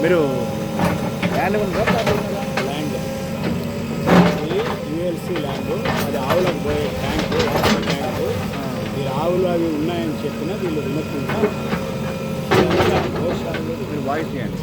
మీరు ల్యాండ్ ఉందా ల్యాండ్ ఇది యుఎల్సి ల్యాండ్, అది ఆవులకు పోయే ట్యాంకు, వాటర్ ట్యాంకు. వీళ్ళు ఆవులు అవి ఉన్నాయని చెప్పినా వీళ్ళు వినకుండా మీరు వాయిస్ చేయండి.